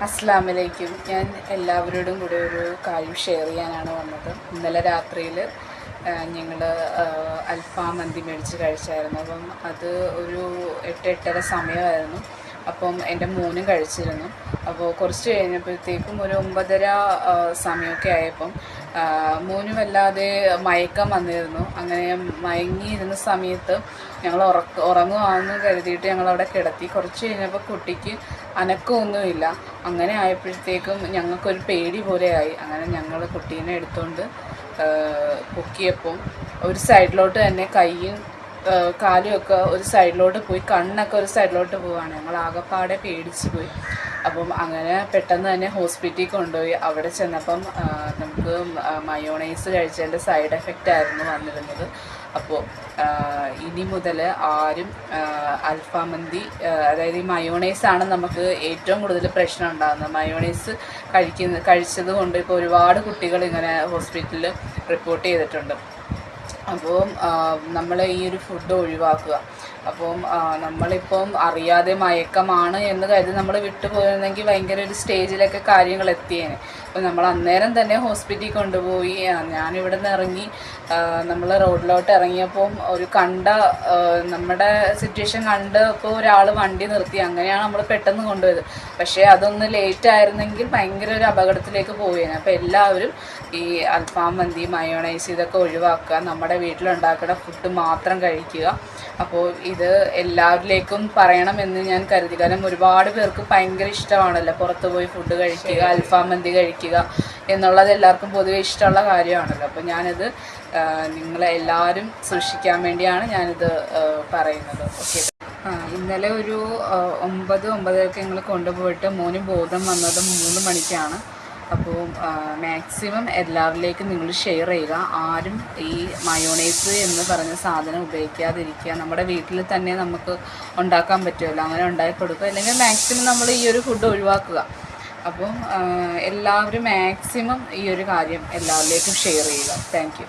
അസ്സലാമലൈക്കും. ഞാൻ എല്ലാവരോടും കൂടെ ഒരു കാര്യം ഷെയർ ചെയ്യാനാണ് വന്നത്. ഇന്നലെ രാത്രിയിൽ ഞങ്ങൾ അൽഫാം മന്തി മേടിച്ച് കഴിച്ചായിരുന്നു. അപ്പം അത് ഒരു 8-8:30 സമയമായിരുന്നു. അപ്പം എൻ്റെ മോനും കഴിച്ചിരുന്നു. അപ്പോൾ കുറച്ച് കഴിഞ്ഞപ്പോഴത്തേക്കും ഒരു 9:30 സമയമൊക്കെ ആയപ്പം മോന് വല്ലാതെ മയക്കം വന്നിരുന്നു. അങ്ങനെ മയങ്ങിയിരുന്ന സമയത്ത് ഞങ്ങൾ ഉറങ്ങുവാന്ന് കരുതിയിട്ട് ഞങ്ങളവിടെ കിടത്തി. കുറച്ച് കഴിഞ്ഞപ്പോൾ കുട്ടിക്ക് അനക്കമൊന്നുമില്ല. അങ്ങനെ ആയപ്പോഴത്തേക്കും ഞങ്ങൾക്കൊരു പേടി പോലെയായി. അങ്ങനെ ഞങ്ങൾ കുട്ടീനെ എടുത്തുകൊണ്ട് പൊക്കിയപ്പം ഒരു സൈഡിലോട്ട് തന്നെ കൈയും കാലുമൊക്കെ ഒരു സൈഡിലോട്ട് പോയി, കണ്ണൊക്കെ ഒരു സൈഡിലോട്ട് പോവുകയാണ്. ഞങ്ങൾ ആകെപ്പാടെ പേടിച്ച് പോയി. അപ്പം അങ്ങനെ പെട്ടെന്ന് തന്നെ ഹോസ്പിറ്റലിൽ കൊണ്ടുപോയി. അവിടെ ചെന്നപ്പം നമുക്ക് മയോണൈസ് കഴിച്ചതിൻ്റെ സൈഡ് എഫക്റ്റ് ആയിരുന്നു വന്നിരുന്നത്. അപ്പോൾ ഇനി മുതൽ ആരും അൽഫാം മന്തി, അതായത് ഈ മയോണൈസാണ് നമുക്ക് ഏറ്റവും കൂടുതൽ പ്രശ്നം ഉണ്ടാകുന്നത്. മയോണൈസ് കഴിച്ചത് കൊണ്ട് ഇപ്പോൾ ഒരുപാട് കുട്ടികൾ ഇങ്ങനെ ഹോസ്പിറ്റലിൽ റിപ്പോർട്ട് ചെയ്തിട്ടുണ്ട്. അപ്പോൾ നമ്മൾ ഈ ഒരു ഫുഡ് ഒഴിവാക്കുക. അപ്പം നമ്മളിപ്പം അറിയാതെ മയക്കമാണ് എന്ന് കരുതി നമ്മൾ വിട്ടുപോയിരുന്നെങ്കിൽ ഭയങ്കര ഒരു സ്റ്റേജിലൊക്കെ കാര്യങ്ങൾ എത്തിയേനെ. അപ്പോൾ നമ്മൾ അന്നേരം തന്നെ ഹോസ്പിറ്റലിൽ കൊണ്ടുപോയി. ഞാനിവിടെ നിന്ന് ഇറങ്ങി നമ്മൾ റോഡിലോട്ട് ഇറങ്ങിയപ്പോൾ നമ്മുടെ സിറ്റുവേഷൻ കണ്ടപ്പോൾ ഒരാൾ വണ്ടി നിർത്തി. അങ്ങനെയാണ് നമ്മൾ പെട്ടെന്ന് കൊണ്ടുപോയത്. പക്ഷേ അതൊന്ന് ലേറ്റ് ആയിരുന്നെങ്കിൽ ഭയങ്കര ഒരു അപകടത്തിലേക്ക് പോയേനെ. അപ്പോൾ എല്ലാവരും ഈ അൽഫാം മന്തി, മയോണൈസ് ഇതൊക്കെ ഒഴിവാക്കുക. നമ്മുടെ വീട്ടിലുണ്ടാക്കുന്ന ഫുഡ് മാത്രം കഴിക്കുക. അപ്പോൾ ഇത് എല്ലാവരിലേക്കും പറയണമെന്ന് ഞാൻ കരുതി. കാരണം ഒരുപാട് പേർക്ക് ഭയങ്കര ഇഷ്ടമാണല്ലോ പുറത്ത് പോയി ഫുഡ് കഴിക്കുക, അൽഫാം മന്തി കഴിക്കുക എന്നുള്ളത് എല്ലാവർക്കും പൊതുവെ ഇഷ്ടമുള്ള കാര്യമാണല്ലോ. അപ്പോൾ ഞാനിത് നിങ്ങളെല്ലാവരും സൂക്ഷിക്കാൻ വേണ്ടിയാണ് ഞാനിത് പറയുന്നത്. ഓക്കെ. ഇന്നലെ ഒരു 9-9:30 ഞങ്ങൾ കൊണ്ടുപോയിട്ട് മോന് ബോധം വന്നത് 3 മണിക്കാണ്. അപ്പോൾ മാക്സിമം എല്ലാവരിലേക്കും നിങ്ങൾ ഷെയർ ചെയ്യുക. ആരും ഈ മയോണൈസ് എന്ന് പറഞ്ഞ സാധനം ഉപയോഗിക്കാതിരിക്കുക. നമ്മുടെ വീട്ടിൽ തന്നെ നമുക്ക് ഉണ്ടാക്കാൻ പറ്റുമല്ലോ, അങ്ങനെ ഉണ്ടാക്കി കൊടുക്കുക. അല്ലെങ്കിൽ മാക്സിമം നമ്മൾ ഈ ഒരു ഫുഡ് ഒഴിവാക്കുക. അപ്പം എല്ലാവരും മാക്സിമം ഈ ഒരു കാര്യം എല്ലാവരിലേക്കും ഷെയർ ചെയ്യുക. Thank you.